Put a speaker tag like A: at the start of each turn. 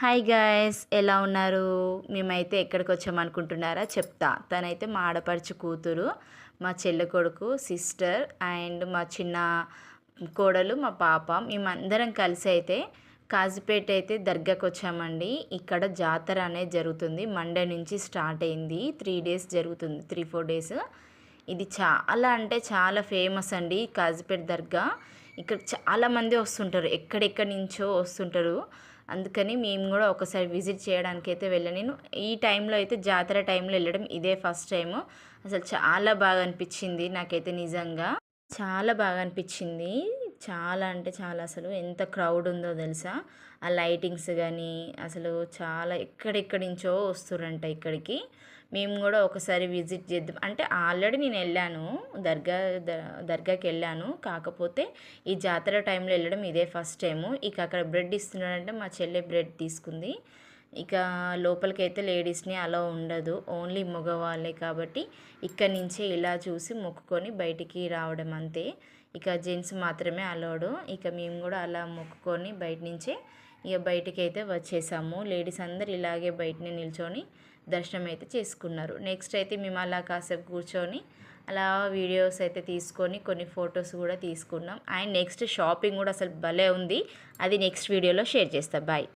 A: Hi guys, ఎలా ఉన్నారు? మేమైతే ఎక్కడికి వచ్చామనుకుంటున్నారా? చెప్తా. తనైతే మా ఆడపడుచు కూతురు, మా చెల్లె కొడుకు, సిస్టర్ అండ్ మా చిన్న కోడలు, మా పాప. మేమందరం కలిసి అయితే కాజీపేట అయితే దర్గాకి వచ్చామండి. ఇక్కడ జాతర అనేది జరుగుతుంది. మండే నుంచి స్టార్ట్ అయింది. 3 డేస్ జరుగుతుంది, 3-4 డేస్. ఇది చాలా అంటే చాలా ఫేమస్ అండి కాజీపేట దర్గా. ఇక్కడ చాలామంది వస్తుంటారు, ఎక్కడెక్కడి నుంచో వస్తుంటారు. అందుకని మేము కూడా ఒకసారి విజిట్ చేయడానికి అయితే వెళ్ళాను. నేను ఈ టైంలో అయితే జాతర టైంలో వెళ్ళడం ఇదే ఫస్ట్ టైము. అసలు చాలా బాగా అనిపించింది నాకైతే, నిజంగా చాలా బాగా అనిపించింది. చాలా అంటే చాలా, అసలు ఎంత క్రౌడ్ ఉందో తెలుసా. ఆ లైటింగ్స్ కానీ అసలు చాలా ఎక్కడెక్కడి నుంచో వస్తురంట ఇక్కడికి. మేము కూడా ఒకసారి విజిట్ చేద్దాం అంటే, ఆల్రెడీ నేను వెళ్ళాను దర్గాకి వెళ్ళాను. కాకపోతే ఈ జాతర టైంలో వెళ్ళడం ఇదే ఫస్ట్ టైము. ఇక అక్కడ బ్రెడ్ ఇస్తున్నాడంటే మా చెల్లె బ్రెడ్ తీసుకుంది. ఇక లోపలికైతే లేడీస్ని అలా ఉండదు, ఓన్లీ మగవాళ్ళే. కాబట్టి ఇక్కడి నుంచే ఇలా చూసి మొక్కుకొని బయటికి రావడం అంతే. ఇక జెంట్స్ మాత్రమే అలౌడ్. ఇక మేము కూడా అలా మొక్కుకొని బయట నుంచే ఇక బయటికి అయితే వచ్చేసాము. లేడీస్ అందరు ఇలాగే బయటనే నిల్చొని దర్శనం అయితే చేసుకున్నారు. నెక్స్ట్ అయితే మేము అలా కాసేపు కూర్చొని అలా వీడియోస్ అయితే తీసుకొని కొన్ని ఫొటోస్ కూడా తీసుకున్నాం. అండ్ నెక్స్ట్ షాపింగ్ కూడా అసలు భలే ఉంది. అది నెక్స్ట్ వీడియోలో షేర్ చేస్తా. బాయ్.